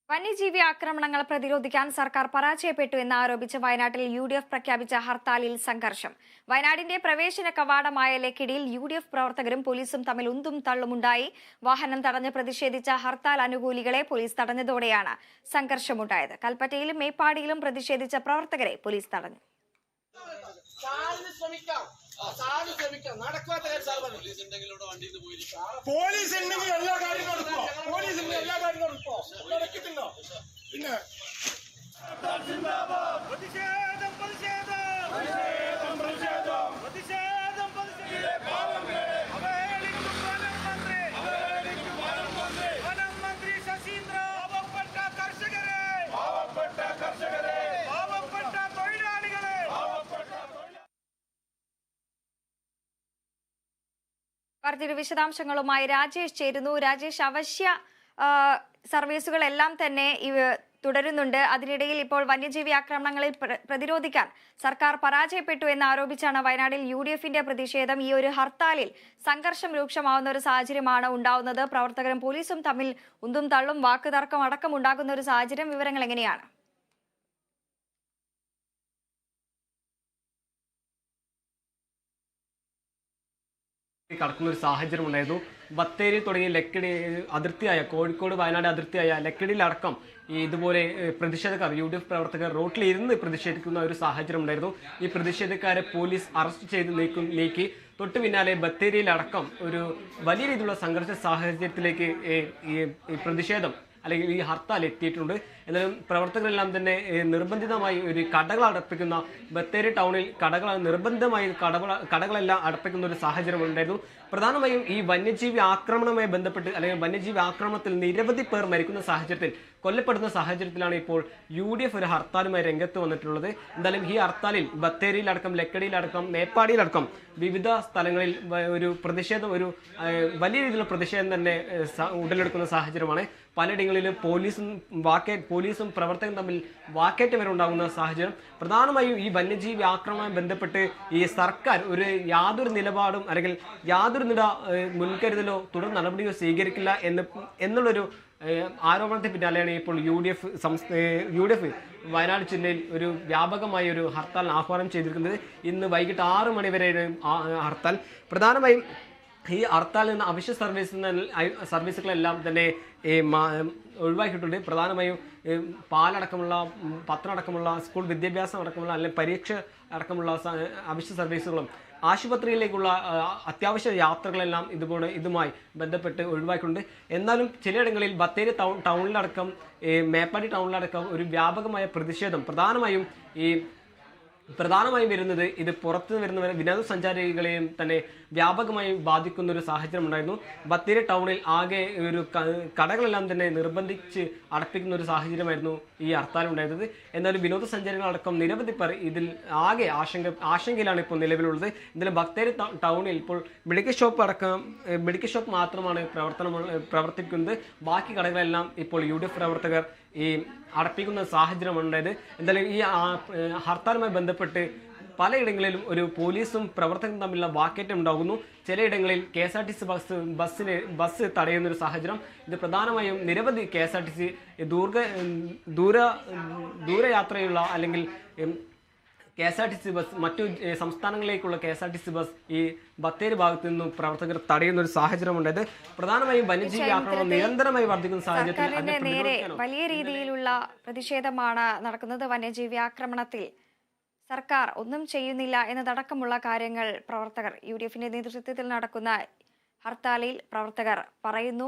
വന്യജീവി ആക്രമണങ്ങൾ പ്രതിരോധിക്കാൻ സർക്കാർ പരാജയപ്പെട്ടു എന്ന് ആരോപിച്ച് വയനാട്ടിൽ UDF പ്രഖ്യാപിച്ച ഹർത്താലിൽ സംഘർഷം. വയനാടിന്റെ പ്രവേശന കവാടമായ ലക്കിടിയിൽ UDF പ്രവർത്തകരും പോലീസും തമ്മിൽ ഉന്തും തള്ളുമുണ്ടായി. വാഹനം തടഞ്ഞ് പ്രതിഷേധിച്ച ഹർത്താൽ അനുകൂലികളെ പോലീസ് തടഞ്ഞതോടെയാണ് സംഘർഷമുണ്ടായത്. കൽപ്പറ്റയിലും മേപ്പാടിയിലും പ്രതിഷേധിച്ച പ്രവർത്തകരെ പോലീസ് തടഞ്ഞു. പോലീസ് എല്ലാ കാര്യങ്ങളും പിന്നെ വാർത്തയുടെ വിശദാംശങ്ങളുമായി രാജേഷ് ചേരുന്നു. രാജേഷ്, അവശ്യ സർവീസുകളെല്ലാം തന്നെ തുടരുന്നുണ്ട്. അതിനിടയിൽ ഇപ്പോൾ വന്യജീവി ആക്രമണങ്ങളിൽ പ്രതിരോധിക്കാൻ സർക്കാർ പരാജയപ്പെട്ടു എന്ന് ആരോപിച്ചാണ് വയനാട്ടിൽ UDFന്റെ പ്രതിഷേധം. ഈ ഒരു ഹർത്താലിൽ സംഘർഷം രൂക്ഷമാവുന്ന ഒരു സാഹചര്യമാണ് ഉണ്ടാവുന്നത്. പ്രവർത്തകരും പോലീസും തമ്മിൽ ഉന്തും തള്ളും വാക്കുതർക്കം അടക്കം ഉണ്ടാകുന്ന ഒരു സാഹചര്യം. വിവരങ്ങൾ എങ്ങനെയാണ്? കടക്കുന്ന ഒരു സാഹചര്യം ഉണ്ടായിരുന്നു. ബത്തേരി തുടങ്ങി ലക്കിടി അതിർത്തിയായ കോഴിക്കോട് വയനാട് അതിർത്തിയായ ലക്കിടിയിലടക്കം ഇതുപോലെ പ്രതിഷേധക്കാർ UDF പ്രവർത്തകർ റോട്ടിലിരുന്ന് പ്രതിഷേധിക്കുന്ന ഒരു സാഹചര്യം ഉണ്ടായിരുന്നു. ഈ പ്രതിഷേധക്കാരെ പോലീസ് അറസ്റ്റ് ചെയ്ത് നീക്കി തൊട്ടു പിന്നാലെ ബത്തേരിയിലടക്കം ഒരു വലിയ രീതിയിലുള്ള സംഘർഷ സാഹചര്യത്തിലേക്ക് ഈ പ്രതിഷേധം അല്ലെങ്കിൽ ഈ ഹർത്താൽ എത്തിയിട്ടുണ്ട്. എന്നാലും പ്രവർത്തകരെല്ലാം തന്നെ നിർബന്ധിതമായി ഒരു കടകൾ അടപ്പിക്കുന്ന ബത്തേരി ടൗണിൽ നിർബന്ധമായി കടകളെല്ലാം അടപ്പിക്കുന്ന ഒരു സാഹചര്യം ഉണ്ടായിരുന്നു. പ്രധാനമായും ഈ വന്യജീവി ആക്രമണവുമായി ബന്ധപ്പെട്ട് അല്ലെങ്കിൽ വന്യജീവി ആക്രമണത്തിൽ നിരവധി പേർ മരിക്കുന്ന സാഹചര്യത്തിൽ കൊല്ലപ്പെടുന്ന സാഹചര്യത്തിലാണ് ഇപ്പോൾ UDF ഒരു ഹർത്താലുമായി രംഗത്ത് വന്നിട്ടുള്ളത്. എന്തായാലും ഈ ഹർത്താലിൽ ബത്തേരിയിലടക്കം ലക്കടിയിലടക്കം മേപ്പാടിയിലടക്കം വിവിധ സ്ഥലങ്ങളിൽ ഒരു പ്രതിഷേധം വലിയ രീതിയിലുള്ള പ്രതിഷേധം തന്നെ ഉടലെടുക്കുന്ന സാഹചര്യമാണ്. പലയിടങ്ങളിലും പോലീസും പ്രവർത്തകരും തമ്മിൽ വാക്കേറ്റം വരെ ഉണ്ടാകുന്ന സാഹചര്യം. പ്രധാനമായും ഈ വന്യജീവി ആക്രമണവുമായി ബന്ധപ്പെട്ട് ഈ സർക്കാർ യാതൊരു നിലപാടും അല്ലെങ്കിൽ യാതൊരു മുൻകരുതലോ തുടർ നടപടിയോ സ്വീകരിക്കില്ല എന്നുള്ളൊരു ആരോപണത്തിന് പിന്നാലെയാണ് ഇപ്പോൾ UDF വയനാട് ജില്ലയിൽ ഒരു വ്യാപകമായ ഒരു ഹർത്താൽ ആഹ്വാനം ചെയ്തിരിക്കുന്നത്. ഇന്ന് വൈകിട്ട് 6 മണി വരെയാണ് ഹർത്താൽ. പ്രധാനമായും ഈ ഹർത്താലിൽ നിന്ന് അവശ്യ സർവീസുകളെല്ലാം തന്നെ ഒഴിവാക്കിയിട്ടുണ്ട്. പ്രധാനമായും പാലടക്കമുള്ള പത്രം അടക്കമുള്ള സ്കൂൾ വിദ്യാഭ്യാസം അടക്കമുള്ള അല്ലെങ്കിൽ പരീക്ഷ അടക്കമുള്ള അവശ്യ സർവീസുകളും ആശുപത്രിയിലേക്കുള്ള അത്യാവശ്യ യാത്രകളെല്ലാം ഇതുമായി ബന്ധപ്പെട്ട് ഒഴിവാക്കിയിട്ടുണ്ട്. എന്നാലും ചിലയിടങ്ങളിൽ ബത്തേരി ടൗണിലടക്കം മേപ്പാടി ടൗണിലടക്കം ഒരു വ്യാപകമായ പ്രതിഷേധം പ്രധാനമായും വരുന്നത് ഇത് പുറത്ത് വരുന്ന വിനോദസഞ്ചാരികളെയും തന്നെ വ്യാപകമായി ബാധിക്കുന്ന ഒരു സാഹചര്യം ഉണ്ടായിരുന്നു. ബത്തേരി ടൗണിൽ ആകെ ഒരു കടകളെല്ലാം തന്നെ നിർബന്ധിച്ച് അടപ്പിക്കുന്ന ഒരു സാഹചര്യമായിരുന്നു ഈ ഹർത്താൽ ഉണ്ടായിരുന്നത്. എന്നാലും വിനോദസഞ്ചാരികളടക്കം നിരവധി പേർ ഇതിൽ ആകെ ആശങ്കയിലാണ് ഇപ്പോൾ നിലവിലുള്ളത്. എന്തായാലും ബത്തേരി ടൗണിൽ ഇപ്പോൾ മെഡിക്കൽ ഷോപ്പ് മാത്രമാണ് പ്രവർത്തിക്കുന്നത്. ബാക്കി കടകളെല്ലാം ഇപ്പോൾ UDF പ്രവർത്തകർ അടപ്പിക്കുന്ന സാഹചര്യം ഉണ്ടായത്. എന്തായാലും ഈ ഹർത്താലുമായി ബന്ധപ്പെട്ട് പലയിടങ്ങളിലും ഒരു പോലീസും പ്രവർത്തകരും തമ്മിലുള്ള വാക്കേറ്റം ഉണ്ടാകുന്നു. ചിലയിടങ്ങളിൽ KSRTC ബസ് തടയുന്ന ഒരു സാഹചര്യം. ഇത് പ്രധാനമായും നിരവധി KSRTC ദൂരയാത്രയുള്ള അല്ലെങ്കിൽ KSRTC ബസ് മറ്റു സംസ്ഥാനങ്ങളിലേക്കുള്ള KSRTC ബസ് ഈ ബത്തേരി ഭാഗത്തു നിന്നും പ്രവർത്തകർ തടയുന്ന ഒരു സാഹചര്യം ഉണ്ടായത്. പ്രധാനമായും വന്യജീവി ആക്രമണം നിരന്തരമായി വർദ്ധിക്കുന്ന സാഹചര്യത്തിൽ വലിയ രീതിയിലുള്ള പ്രതിഷേധമാണ് നടക്കുന്നത്. വന്യജീവി ആക്രമണത്തിൽ സർക്കാർ ഒന്നും ചെയ്യുന്നില്ല എന്നതടക്കമുള്ള കാര്യങ്ങൾ പ്രവർത്തകർ UDFന്റെ നേതൃത്വത്തിൽ നടക്കുന്ന ഹർത്താലിൽ പ്രവർത്തകർ പറയുന്നു.